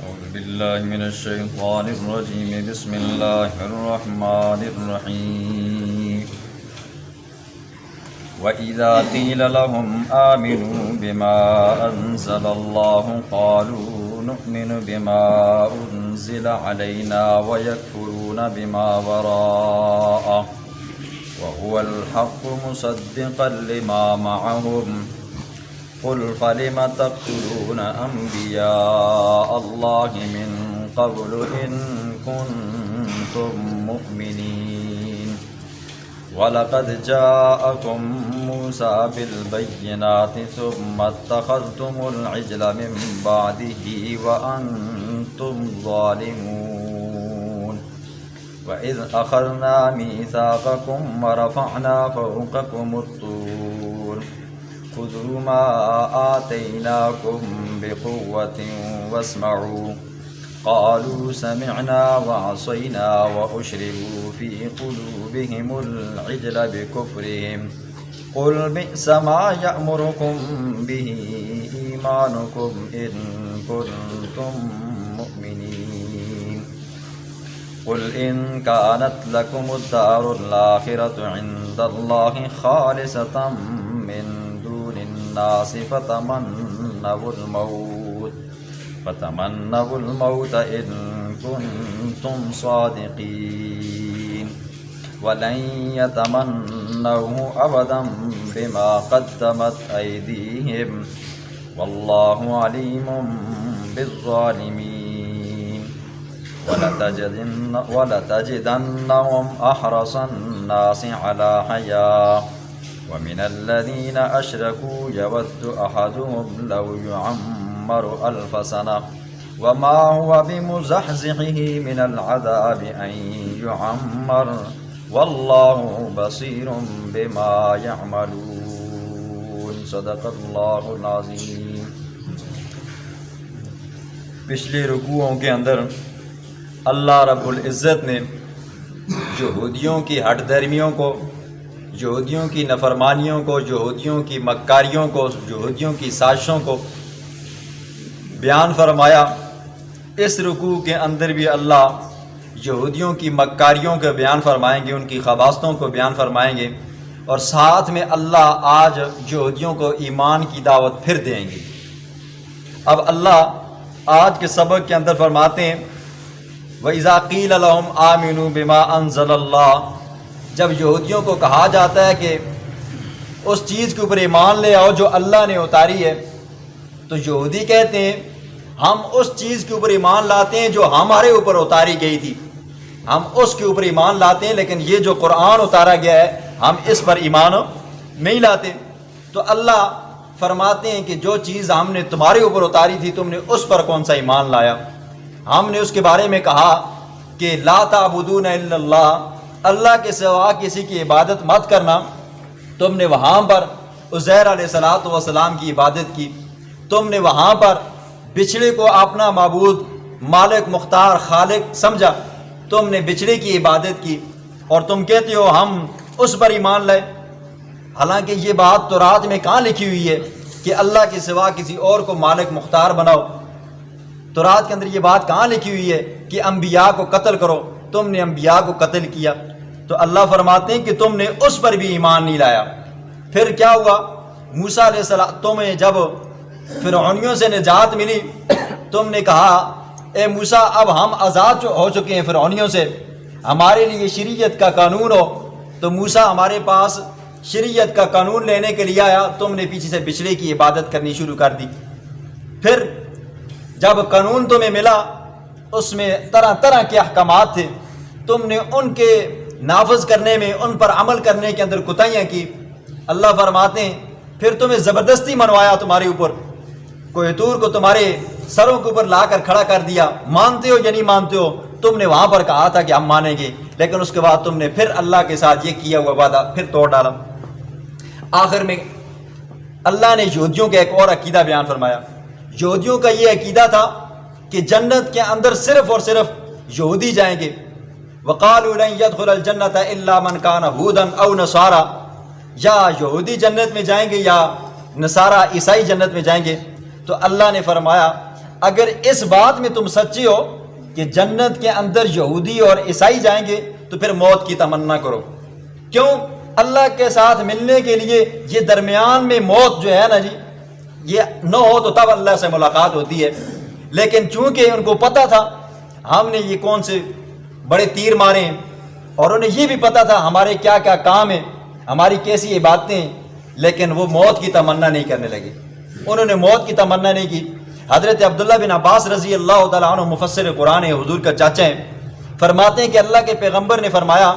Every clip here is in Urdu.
أعوذ بالله من الشيطان الرجيم. بسم الله الرحمن الرحيم. وإذا قيل لهم آمنوا بما أنزل الله قالوا نؤمن بما أنزل علينا ويكفرون بما وراءه وهو الحق مصدقا لما معهم قل فلم تقتلون أنبياء الله من قبل إن كنتم مؤمنين ولقد جاءكم موسى بالبينات ثم اتخذتم العجل من بعده وأنتم ظالمون وإذ أخذنا ميثاقكم ورفعنا فوقكم الطور خذوا ما آتيناكم بقوة واسمعوا قالوا سمعنا وعصينا وأشربوا في قلوبهم العجل بكفرهم قل بئس ما يأمركم به إيمانكم إن كنتم مؤمنين قل إن كانت لكم الدار الآخرة عند الله خالصة من دون الناس فتمنوا الموت إن كنتم صادقين ولن يتمنوه أبدا بما قدمت أيديهم والله عليم بالظالمين ولتجدنهم أحرص الناس على حياة ومن الذين أشركوا يود أحدهم لو يعمر 1000 سنة وما هو بمزحزحه من العذاب أن يعمر والله بصير بما يعملون صدق اللہ العظیم. پچھلے رکوعوں کے اندر اللہ رب العزت نے یہودیوں کی ہٹ درمیوں کو، یہودیوں کی نافرمانیوں کو، یہودیوں کی مکاریوں کو، یہودیوں کی سازشوں کو بیان فرمایا. اس رکوع کے اندر بھی اللہ یہودیوں کی مکاریوں کو بیان فرمائیں گے، ان کی خباثتوں کو بیان فرمائیں گے، اور ساتھ میں اللہ آج یہودیوں کو ایمان کی دعوت پھر دیں گے. اب اللہ آج کے سبق کے اندر فرماتے ہیں وَإِذَا قِيلَ لَهُمْ آمِنُوا بِمَا أَنزَلَ اللَّهُ، جب یہودیوں کو کہا جاتا ہے کہ اس چیز کے اوپر ایمان لے آؤ جو اللہ نے اتاری ہے، تو یہودی کہتے ہیں ہم اس چیز کے اوپر ایمان لاتے ہیں جو ہمارے اوپر اتاری گئی تھی، ہم اس کے اوپر ایمان لاتے ہیں، لیکن یہ جو قرآن اتارا گیا ہے ہم اس پر ایمان نہیں لاتے. تو اللہ فرماتے ہیں کہ جو چیز ہم نے تمہارے اوپر اتاری تھی تم نے اس پر کون سا ایمان لایا. ہم نے اس کے بارے میں کہا کہ لا تعبدون الا اللہ، اللہ کے سوا کسی کی عبادت مت کرنا. تم نے وہاں پر عزیر علیہ السلام کی عبادت کی، تم نے وہاں پر بچھڑے کو اپنا معبود، مالک، مختار، خالق سمجھا، تم نے بچھڑے کی عبادت کی اور تم کہتے ہو ہم اس پر ایمان لائے. حالانکہ یہ بات تورات میں کہاں لکھی ہوئی ہے کہ اللہ کے سوا کسی اور کو مالک مختار بناؤ؟ تورات کے اندر یہ بات کہاں لکھی ہوئی ہے کہ انبیاء کو قتل کرو؟ تم نے انبیاء کو قتل کیا. تو اللہ فرماتے ہیں کہ تم نے اس پر بھی ایمان نہیں لایا. پھر کیا ہوا؟ موسیٰ علیہ السلام تمہیں جب فرعونیوں سے نجات ملی، تم نے کہا اے موسیٰ اب ہم آزاد ہو چکے ہیں فرعونیوں سے، ہمارے لیے شریعت کا قانون ہو. تو موسیٰ ہمارے پاس شریعت کا قانون لینے کے لیے آیا، تم نے پیچھے سے بچھڑے کی عبادت کرنی شروع کر دی. پھر جب قانون تمہیں ملا اس میں طرح طرح کے احکامات تھے، تم نے ان کے نافذ کرنے میں، ان پر عمل کرنے کے اندر کوتاہیاں کی. اللہ فرماتے ہیں پھر تمہیں زبردستی منوایا تمہارے اوپر، کوہ طور کو تمہارے سروں کے اوپر لا کر کھڑا کر دیا. مانتے ہو یا نہیں مانتے ہو؟ تم نے وہاں پر کہا تھا کہ ہم مانیں گے، لیکن اس کے بعد تم نے پھر اللہ کے ساتھ یہ کیا ہوا وعدہ پھر توڑ ڈالا. آخر میں اللہ نے یہودیوں کا ایک اور عقیدہ بیان فرمایا. یہودیوں کا یہ عقیدہ تھا کہ جنت کے اندر صرف اور صرف یہودی جائیں گے. وقالوا لن يدخل الجنة الا من كان هودا او نصارى، یا یہودی جنت میں جائیں گے یا نصارہ عیسائی جنت میں جائیں گے. تو اللہ نے فرمایا اگر اس بات میں تم سچے ہو کہ جنت کے اندر یہودی اور عیسائی جائیں گے تو پھر موت کی تمنا کرو. کیوں؟ اللہ کے ساتھ ملنے کے لیے یہ درمیان میں موت جو ہے نا جی، یہ نہ ہو تو تب اللہ سے ملاقات ہوتی ہے. لیکن چونکہ ان کو پتہ تھا ہم نے یہ کون سے بڑے تیر مارے ہیں، اور انہیں یہ بھی پتہ تھا ہمارے کیا کیا کام ہیں، ہماری کیسی عبادتیں ہیں، لیکن وہ موت کی تمنا نہیں کرنے لگے. انہوں نے موت کی تمنا نہیں کی. حضرت عبداللہ بن عباس رضی اللہ تعالیٰ عنہ مفسر قرآن ہیں، حضور کا چاچا ہیں، فرماتے ہیں کہ اللہ کے پیغمبر نے فرمایا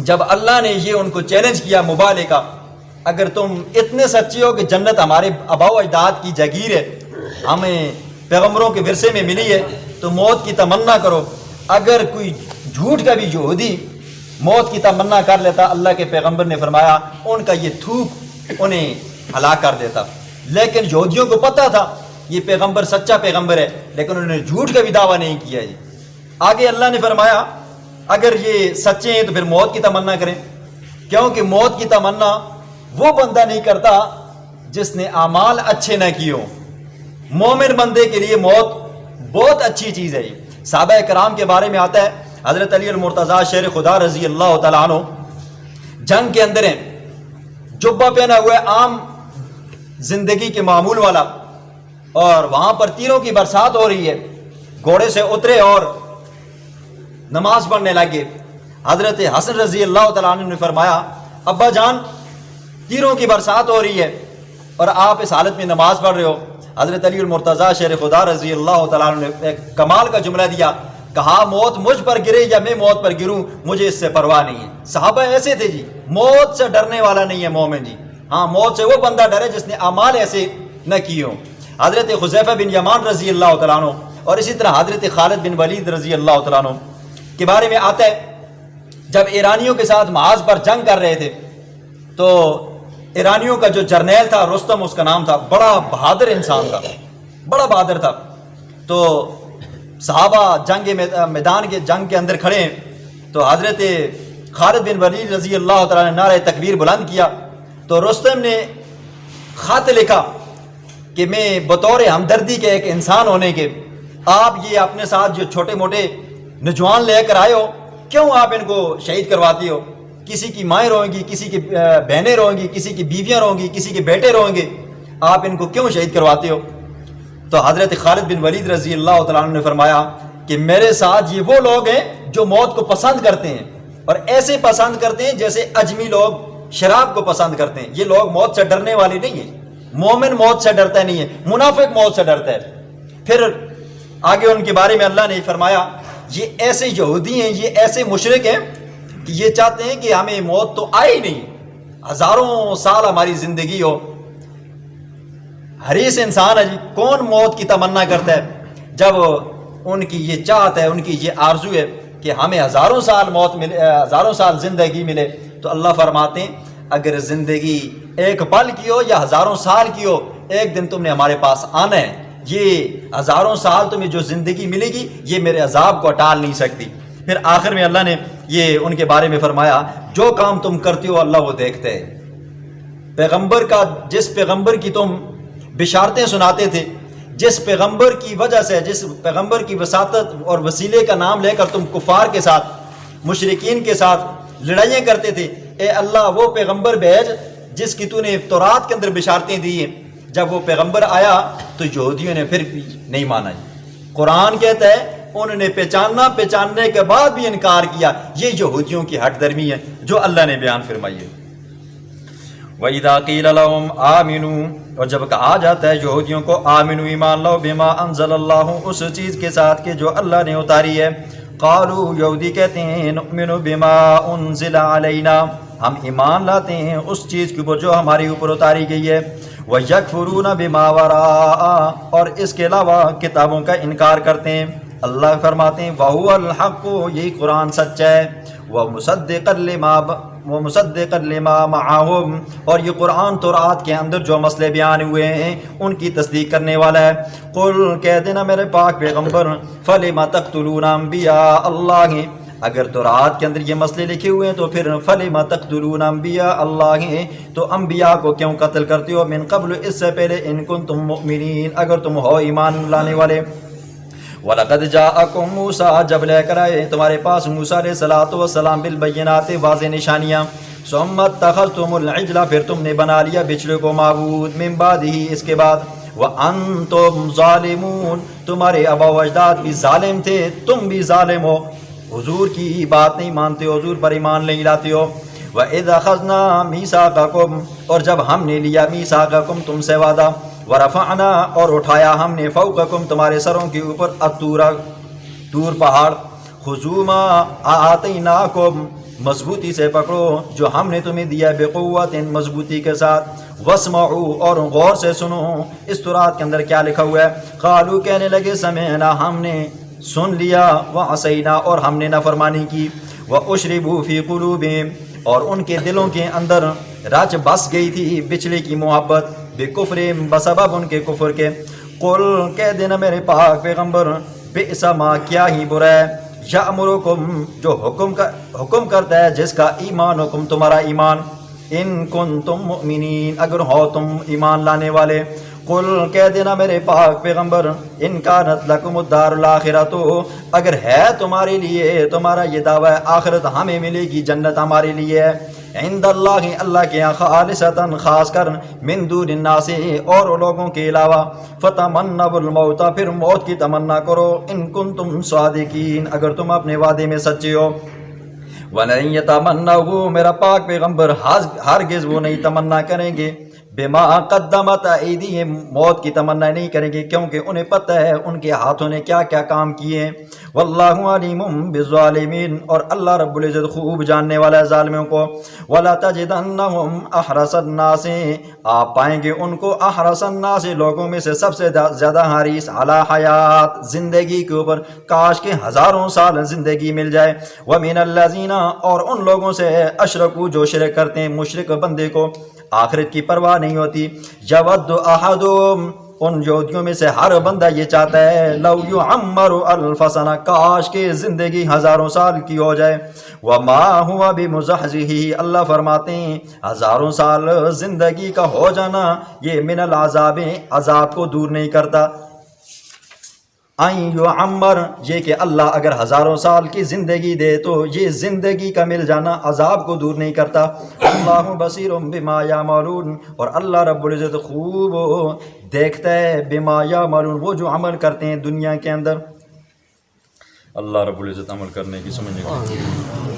جب اللہ نے یہ ان کو چیلنج کیا مبالغہ کا، اگر تم اتنے سچے ہو کہ جنت ہمارے آباء و اجداد کی جاگیر ہے، ہمیں پیغمبروں کے ورثے میں ملی ہے، تو موت کی تمنا کرو. اگر کوئی جھوٹ کا بھی یہودی موت کی تمنا کر لیتا، اللہ کے پیغمبر نے فرمایا ان کا یہ تھوک انہیں ہلاک کر دیتا. لیکن یہودیوں کو پتہ تھا یہ پیغمبر سچا پیغمبر ہے، لیکن انہوں نے جھوٹ کا بھی دعویٰ نہیں کیا. جی آگے اللہ نے فرمایا اگر یہ سچے ہیں تو پھر موت کی تمنا کریں، کیونکہ موت کی تمنا وہ بندہ نہیں کرتا جس نے اعمال اچھے نہ کیے ہوں. مومن بندے کے لیے موت بہت اچھی چیز ہے. صحابہ کرام کے بارے میں آتا ہے حضرت علی المرتضیٰ شیر خدا رضی اللہ تعالیٰ عنہ جنگ کے اندر ہیں، جبہ پہنا ہوا ہے عام زندگی کے معمول والا، اور وہاں پر تیروں کی برسات ہو رہی ہے. گھوڑے سے اترے اور نماز پڑھنے لگے. حضرت حسن رضی اللہ تعالیٰ عنہ نے فرمایا ابا جان تیروں کی برسات ہو رہی ہے اور آپ اس حالت میں نماز پڑھ رہے ہو. حضرت علی المرتضیٰ شیر خدا رضی اللہ تعالیٰ عنہ نے ایک کمال کا جملہ دیا، کہا موت مجھ پر گرے یا میں موت پر گروں مجھے اس سے پرواہ نہیں ہے. صحابہ ایسے تھے جی، موت سے ڈرنے والا نہیں ہے مومن جی. ہاں موت سے وہ بندہ ڈرے جس نے اعمال ایسے نہ کیے ہوں. حضرت حذیفہ بن یمان رضی اللہ تعالیٰ عنہ اور اسی طرح حضرت خالد بن ولید رضی اللہ تعالیٰ عنہ کے بارے میں آتا ہے جب ایرانیوں کے ساتھ محاذ پر جنگ کر رہے تھے تو ایرانیوں کا جو جرنیل تھا رستم اس کا نام تھا، بڑا بہادر انسان تھا، بڑا بہادر تھا. تو صحابہ میدان کے جنگ کے اندر کھڑے ہیں تو حضرت خالد بن ولید رضی اللہ تعالیٰ نے نعرہ تکبیر بلند کیا تو رستم نے خط لکھا کہ میں بطور ہمدردی کے ایک انسان ہونے کے آپ یہ اپنے ساتھ جو چھوٹے موٹے نوجوان لے کر آئے ہو کیوں آپ ان کو شہید کرواتی ہو؟ کسی کی مائیں روئیں گی، کسی کی بہنیں روئیں گی، کسی کی بیویاں روئیں گی، کسی کے بیٹے روئیں گے، آپ ان کو کیوں شہید کرواتے ہو؟ تو حضرت خالد بن ولید رضی اللہ تعالیٰ عنہ نے فرمایا کہ میرے ساتھ یہ وہ لوگ ہیں جو موت کو پسند کرتے ہیں، اور ایسے پسند کرتے ہیں جیسے اجمی لوگ شراب کو پسند کرتے ہیں. یہ لوگ موت سے ڈرنے والے نہیں ہیں. مومن موت سے ڈرتا نہیں ہے، منافق موت سے ڈرتا ہے. پھر آگے ان کے بارے میں اللہ نے فرمایا یہ ایسے یہودی ہیں، یہ ایسے مشرک ہیں کہ یہ چاہتے ہیں کہ ہمیں موت تو آئے ہی نہیں، ہزاروں سال ہماری زندگی ہو. حریص انسان ہے جی، کون موت کی تمنا کرتا ہے جب ان کی یہ چاہت ہے، ان کی یہ آرزو ہے کہ ہمیں ہزاروں سال موت ملے، ہزاروں سال زندگی ملے. تو اللہ فرماتے ہیں اگر زندگی ایک پل کی ہو یا ہزاروں سال کی ہو، ایک دن تم نے ہمارے پاس آنا ہے. یہ ہزاروں سال تمہیں جو زندگی ملے گی یہ میرے عذاب کو ٹال نہیں سکتی. پھر آخر میں اللہ نے یہ ان کے بارے میں فرمایا جو کام تم کرتے ہو اللہ وہ دیکھتے ہے. پیغمبر کا، جس پیغمبر کی تم بشارتیں سناتے تھے، جس پیغمبر کی وجہ سے، جس پیغمبر کی وساطت اور وسیلے کا نام لے کر تم کفار کے ساتھ، مشرکین کے ساتھ لڑائیاں کرتے تھے، اے اللہ وہ پیغمبر بھیج جس کی تو نے تورات کے اندر بشارتیں دی ہیں. جب وہ پیغمبر آیا تو یہودیوں نے پھر بھی نہیں مانا. قرآن کہتا ہے انہوں نے پہچاننے کے بعد بھی انکار کیا. یہ یہودیوں کی ہٹ درمی ہے جو اللہ نے بیان فرمائی ہے. وَإِذَا قِيلَ لَهُمْ آمِنُوا، اور جب کہا جاتا ہے یہودیوں کو آمنوا ایمان لاؤ، بما انزل اللہ، اس چیز کے ساتھ کہ جو اللہ نے اتاری ہے، قالوا، یہودی کہتے ہیں، نؤمن بما انزل علینا، ہم ایمان لاتے ہیں اس چیز کے اوپر جو ہمارے اوپر اتاری گئی ہے، وَيَكْفُرُونَ بِمَا وَرَاءَ، اور اس کے علاوہ کتابوں کا انکار کرتے ہیں. اللہ فرماتے ہیں وَهُوَ الْحَقُّ، یہی قرآن سچ ہے، وَمُصَدِّقًا لِمَا مَعَهُمْ، اور یہ قرآن تورات کے اندر جو مسئلے بیان ہوئے ہیں ان کی تصدیق کرنے والا ہے. قل، کہہ دینا میرے پاک پیغمبر، فَلِمَ تَقْتُلُونَ أَنْبِيَاءَ اللَّهِ، اگر تورات کے اندر یہ مسئلے لکھے ہوئے ہیں تو پھر فَلِمَ تَقْتُلُونَ انبیاء اللہ ہیں تو انبیاء کو کیوں قتل کرتے ہو من قبل اس سے پہلے ان کنتم مؤمنین اگر تم ہو ایمان لانے والے وَلَقَدْ جَاءَكُمْ مُوسَىٰ جب لے کر آئے تمہارے پاس موسیٰ علیہ السلام بالبینات واضح نشانیاں ثُمَّ اتَّخَذْتُمُ الْعِجْلَ پھر تم نے بنا لیا بچڑے کو معبود من بعدہ اس کے بعد وَأَنْتُمْ ظَالِمُونَ تمہارے آبا و اجداد بھی ظالم تھے تم بھی ظالم ہو حضور کی بات نہیں مانتے ہو حضور پر ایمان نہیں لاتے ہو وَإِذْ أَخَذْنَا مِيثَاقَكُمْ اور جب ہم نے لیا میثاقکم تم سے وعدہ ورفعنا اور اٹھایا ہم نے فوقکم تمہارے سروں کے اوپر طور پہاڑ خذوا ما آتیناکم مضبوطی سے پکڑو جو ہم نے تمہیں دیا بقوت مضبوطی کے ساتھ واسمعوا اور غور سے سنو اس تورات کے اندر کیا لکھا ہوا ہے قالوا کہنے لگے سمعنا ہم نے سن لیا وعصینا اور ہم نے نافرمانی کی واشربوا فی قلوبہم اور ان کے دلوں کے اندر رچ بس گئی تھی بچڑے کی محبت بکفرہم بسبب ان کے کفر کے قل کہہ دینا میرے پاک پیغمبر بئس ما کیا ہی برا ہے یامرکم جو حکم کرتا ہے جس کا ایمانکم تمہارا ایمان ان کنتم مؤمنین اگر ہو تم ایمان لانے والے قل کہہ دینا میرے پاک پیغمبر ان کانت لکم الدار الاخرۃ اگر ہے تمہارے لیے تمہارا یہ دعویٰ آخرت ہمیں ملے گی جنت ہمارے لیے ہے عند اللہ اللہ کے یہاں خالصتاً خاص کر من دون الناس اور لوگوں کے علاوہ فتمنوا الموت پھر موت کی تمنا کرو ان کنتم صادقین اگر تم اپنے وعدے میں سچے ہو وَلَن يَتَمَنَّوْهُ میرا پاک پیغمبر ہرگز وہ نہیں تمنا کریں گے بما قدمت ایدیہم موت کی تمنا نہیں کریں گے کیونکہ انہیں پتہ ہے ان کے ہاتھوں نے کیا کیا کام کیے ہیں واللہ علیم بالظالمین اور اللہ رب العزت خوب جاننے والا ہے ظالموں کو ولا تجدنہم احرص الناس آپ پائیں گے ان کو احرص الناس لوگوں میں سے سب سے زیادہ حریص علی حیات زندگی کے اوپر کاش کے ہزاروں سال زندگی مل جائے ومن الذین اور ان لوگوں سے اشرکو جو شرک کرتے ہیں مشرک بندے کو آخرت کی پرواہ نہیں ہوتی یود احدہم ان یہودیوں میں سے ہر بندہ یہ چاہتا ہے لو یعمر الف سنہ کاش کے زندگی ہزاروں سال کی ہو جائے وما ہوا بمزحزحہ اللہ فرماتے ہیں ہزاروں سال زندگی کا ہو جانا یہ من العذاب عذاب کو دور نہیں کرتا این یعمر یہ کہ اللہ اگر ہزاروں سال کی زندگی دے تو یہ زندگی کا مل جانا عذاب کو دور نہیں کرتا اللہ بصیر بما یعملون اور اللہ رب العزت خوب دیکھتا ہے بما یعملون وہ جو عمل کرتے ہیں دنیا کے اندر اللہ رب العزت عمل کرنے کی سمجھنے کی